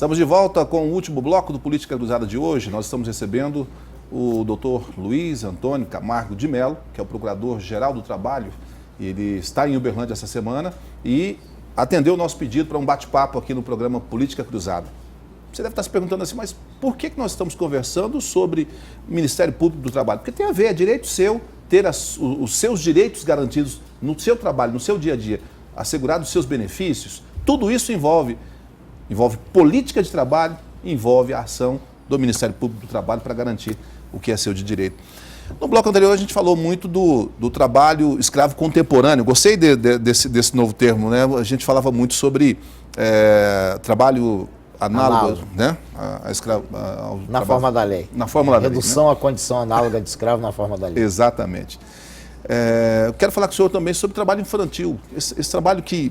Estamos de volta com o último bloco do Política Cruzada de hoje. Nós estamos recebendo o Dr. Luiz Antônio Camargo de Mello, que é o Procurador-Geral do Trabalho. Ele está em Uberlândia essa semana e atendeu o nosso pedido para um bate-papo aqui no programa Política Cruzada. Você deve estar se perguntando assim, mas por que nós estamos conversando sobre o Ministério Público do Trabalho? Porque tem a ver, é direito seu ter os seus direitos garantidos no seu trabalho, no seu dia a dia, assegurados os seus benefícios. Tudo isso envolve política de trabalho, envolve a ação do Ministério Público do Trabalho para garantir o que é seu de direito. No bloco anterior a gente falou muito do trabalho escravo contemporâneo. Gostei desse novo termo, né? A gente falava muito sobre trabalho análogo, né? Na forma da lei. Na forma da lei. Redução à condição análoga de escravo na forma da lei. Exatamente. Eu quero falar com o senhor também sobre trabalho infantil. Esse trabalho que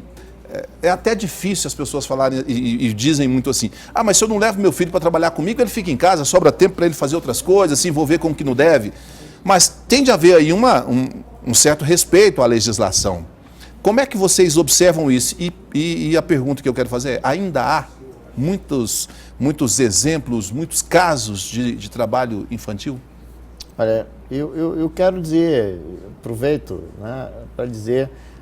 é até difícil as pessoas falarem e dizem muito assim, mas se eu não levo meu filho para trabalhar comigo, ele fica em casa, sobra tempo para ele fazer outras coisas, se envolver com o que não deve. Mas tem de haver aí um certo respeito à legislação. Como é que vocês observam isso? E a pergunta que eu quero fazer é, ainda há muitos exemplos, muitos casos de trabalho infantil? Olha, eu quero dizer, aproveito, né, para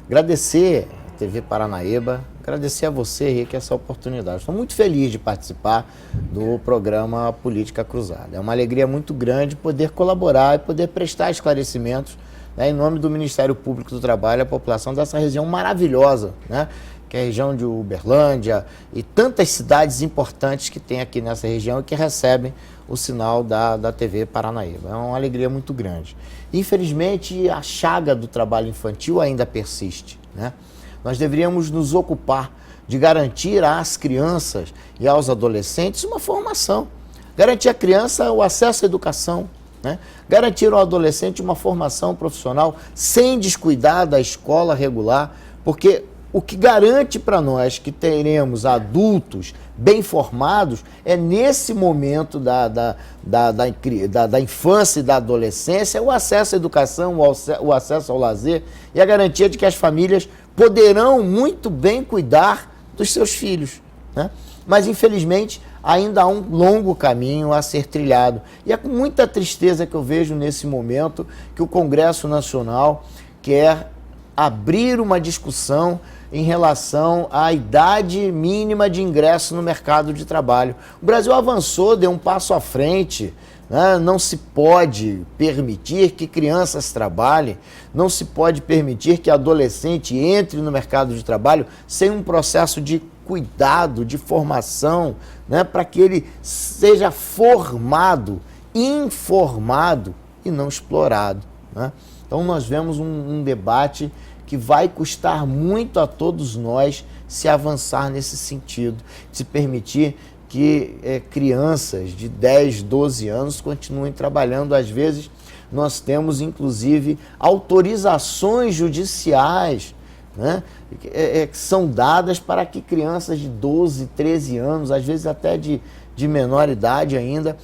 agradecer a TV Paranaíba, agradecer a você, Henrique, essa oportunidade. Estou muito feliz de participar do programa Política Cruzada. É uma alegria muito grande poder colaborar e poder prestar esclarecimentos, né, em nome do Ministério Público do Trabalho à população dessa região maravilhosa, né, que é a região de Uberlândia e tantas cidades importantes que tem aqui nessa região e que recebem o sinal da TV Paranaíba. É uma alegria muito grande. Infelizmente, a chaga do trabalho infantil ainda persiste, né? Nós deveríamos nos ocupar de garantir às crianças e aos adolescentes uma formação. Garantir à criança o acesso à educação, né? Garantir ao adolescente uma formação profissional sem descuidar da escola regular, porque o que garante para nós que teremos adultos bem formados é nesse momento da infância e da adolescência o acesso à educação, o acesso ao lazer e a garantia de que as famílias poderão muito bem cuidar dos seus filhos, né? Mas, infelizmente, ainda há um longo caminho a ser trilhado. E é com muita tristeza que eu vejo nesse momento que o Congresso Nacional quer abrir uma discussão em relação à idade mínima de ingresso no mercado de trabalho. O Brasil avançou, deu um passo à frente, né? Não se pode permitir que crianças trabalhem, não se pode permitir que adolescente entre no mercado de trabalho sem um processo de cuidado, de formação, né? Para que ele seja formado, informado e não explorado, né? Então nós vemos um debate que vai custar muito a todos nós se avançar nesse sentido, se permitir que crianças de 10, 12 anos continuem trabalhando. Às vezes, nós temos, inclusive, autorizações judiciais, né, que são dadas para que crianças de 12, 13 anos, às vezes até de menor idade ainda,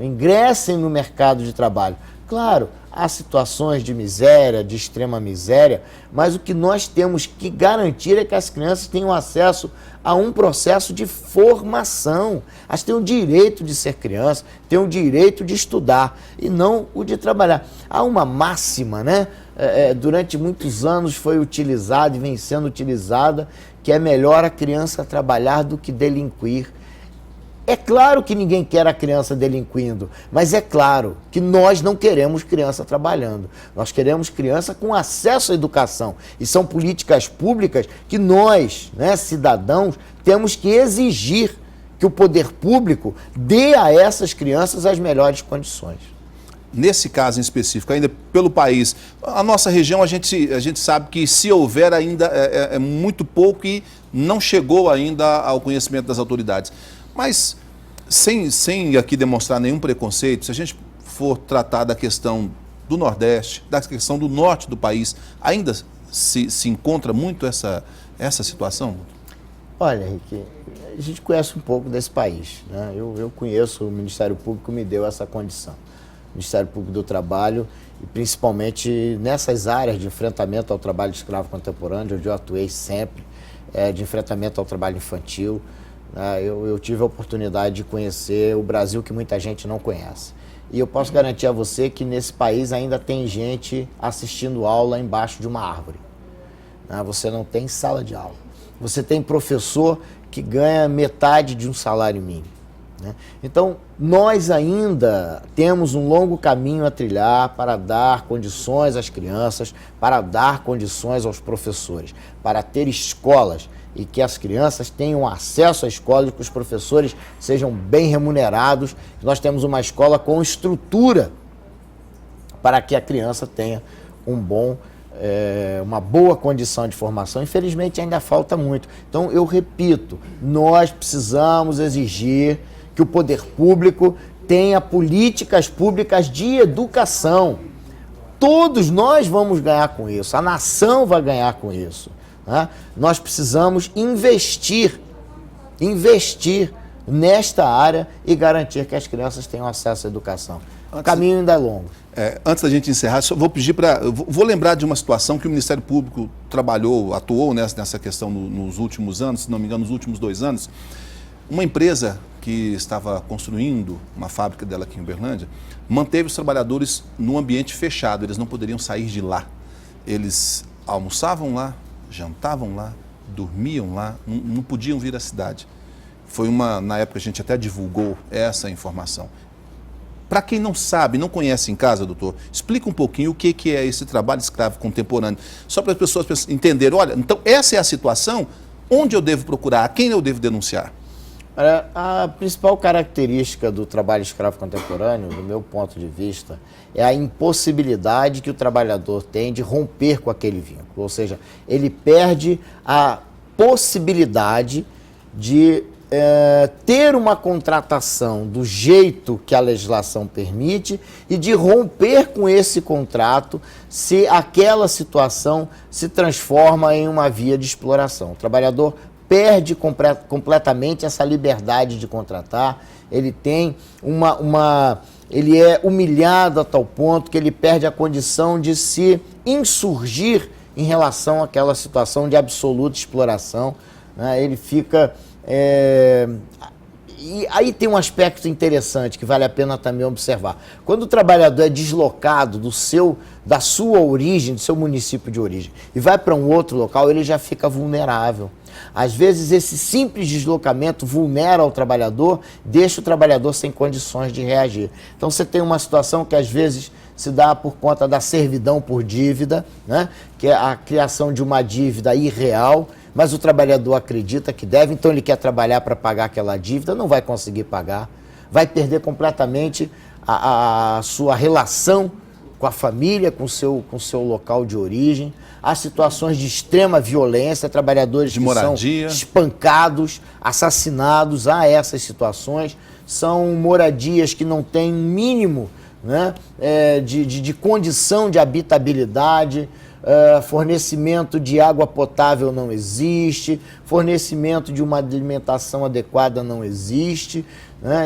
ingressem no mercado de trabalho. Claro, há situações de miséria, de extrema miséria, mas o que nós temos que garantir é que as crianças tenham acesso a um processo de formação. Elas têm o direito de ser criança, têm o direito de estudar e não o de trabalhar. Há uma máxima, né? Durante muitos anos foi utilizada e vem sendo utilizada, que é melhor a criança trabalhar do que delinquir. É claro que ninguém quer a criança delinquindo, mas é claro que nós não queremos criança trabalhando. Nós queremos criança com acesso à educação. E são políticas públicas que nós, né, cidadãos, temos que exigir que o poder público dê a essas crianças as melhores condições. Nesse caso em específico, ainda pelo país, a nossa região, a gente sabe que se houver ainda é muito pouco e não chegou ainda ao conhecimento das autoridades. Mas, sem aqui demonstrar nenhum preconceito, se a gente for tratar da questão do Nordeste, da questão do Norte do país, ainda se encontra muito essa situação? Olha, Henrique, a gente conhece um pouco desse país, né? Eu conheço, o Ministério Público me deu essa condição. O Ministério Público do Trabalho, e principalmente nessas áreas de enfrentamento ao trabalho escravo contemporâneo, onde eu atuei sempre, de enfrentamento ao trabalho infantil, Eu tive a oportunidade de conhecer o Brasil que muita gente não conhece. E eu posso garantir a você que nesse país ainda tem gente assistindo aula embaixo de uma árvore. Você não tem sala de aula. Você tem professor que ganha metade de um salário mínimo. Então, nós ainda temos um longo caminho a trilhar para dar condições às crianças, para dar condições aos professores, para ter escolas e que as crianças tenham acesso à escola e que os professores sejam bem remunerados. Nós temos uma escola com estrutura para que a criança tenha uma boa condição de formação. Infelizmente, ainda falta muito. Então, eu repito, nós precisamos exigir que o poder público tenha políticas públicas de educação. Todos nós vamos ganhar com isso, a nação vai ganhar com isso. Nós precisamos investir nesta área e garantir que as crianças tenham acesso à educação. O caminho ainda é longo. Antes da gente encerrar, só vou pedir vou lembrar de uma situação que o Ministério Público atuou nessa questão nos últimos anos, se não me engano, nos últimos 2 anos. Uma empresa que estava construindo uma fábrica dela aqui em Uberlândia manteve os trabalhadores num ambiente fechado, eles não poderiam sair de lá. Eles almoçavam lá, jantavam lá, dormiam lá, não podiam vir à cidade. Na época a gente até divulgou essa informação. Para quem não sabe, não conhece em casa, doutor, explica um pouquinho o que é esse trabalho escravo contemporâneo, só para as pessoas entenderem, olha, então essa é a situação, onde eu devo procurar, a quem eu devo denunciar? A principal característica do trabalho escravo contemporâneo, do meu ponto de vista, é a impossibilidade que o trabalhador tem de romper com aquele vínculo. Ou seja, ele perde a possibilidade de ter uma contratação do jeito que a legislação permite e de romper com esse contrato se aquela situação se transforma em uma via de exploração. O trabalhador perde completamente essa liberdade de contratar, ele tem ele é humilhado a tal ponto que ele perde a condição de se insurgir em relação àquela situação de absoluta exploração, Ele fica... E aí tem um aspecto interessante que vale a pena também observar. Quando o trabalhador é deslocado da sua origem, do seu município de origem, e vai para um outro local, ele já fica vulnerável. Às vezes esse simples deslocamento vulnera o trabalhador, deixa o trabalhador sem condições de reagir. Então você tem uma situação que às vezes se dá por conta da servidão por dívida, que é a criação de uma dívida irreal, mas o trabalhador acredita que deve, então ele quer trabalhar para pagar aquela dívida, não vai conseguir pagar, vai perder completamente a sua relação com a família, com o seu local de origem. Há situações de extrema violência, trabalhadores que são espancados, assassinados, há essas situações. São moradias que não têm um mínimo de condição de habitabilidade, fornecimento de água potável não existe, fornecimento de uma alimentação adequada não existe.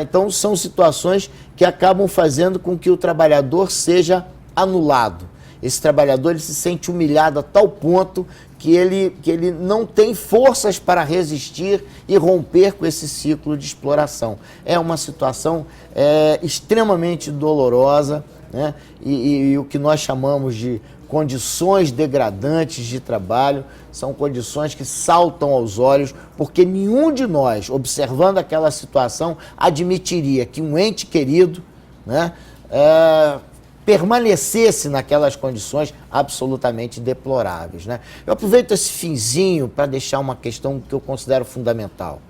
Então são situações que acabam fazendo com que o trabalhador seja anulado. Esse trabalhador ele se sente humilhado a tal ponto que ele não tem forças para resistir e romper com esse ciclo de exploração. É uma situação extremamente dolorosa, e o que nós chamamos de condições degradantes de trabalho são condições que saltam aos olhos, porque nenhum de nós, observando aquela situação, admitiria que um ente querido permanecesse naquelas condições absolutamente deploráveis. Eu aproveito esse finzinho para deixar uma questão que eu considero fundamental.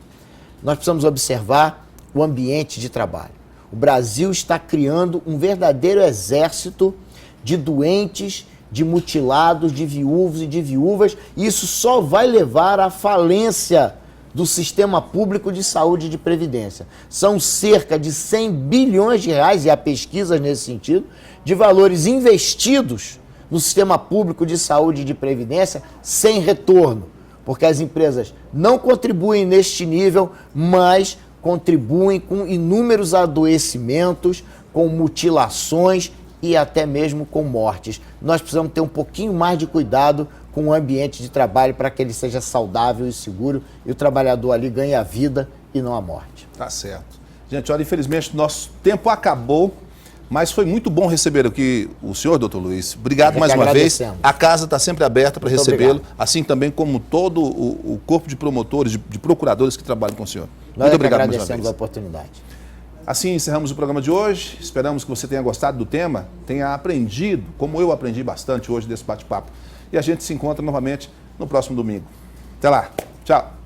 Nós precisamos observar o ambiente de trabalho. O Brasil está criando um verdadeiro exército de doentes, de mutilados, de viúvos e de viúvas, e isso só vai levar à falência do sistema público de saúde e de previdência. São cerca de 100 bilhões de reais, e há pesquisas nesse sentido, de valores investidos no sistema público de saúde e de previdência sem retorno, porque as empresas não contribuem neste nível, mas contribuem com inúmeros adoecimentos, com mutilações e até mesmo com mortes. Nós precisamos ter um pouquinho mais de cuidado com o ambiente de trabalho para que ele seja saudável e seguro e o trabalhador ali ganhe a vida e não a morte. Tá certo. Gente, olha, infelizmente nosso tempo acabou, mas foi muito bom receber aqui o senhor, doutor Luiz. Obrigado mais uma vez. A casa está sempre aberta para recebê-lo, assim também como todo o corpo de promotores, de procuradores que trabalham com o senhor. Nós Muito obrigado mais uma agradecemos vez. a oportunidade. Assim encerramos o programa de hoje. Esperamos que você tenha gostado do tema, tenha aprendido, como eu aprendi bastante hoje desse bate-papo. E a gente se encontra novamente no próximo domingo. Até lá. Tchau.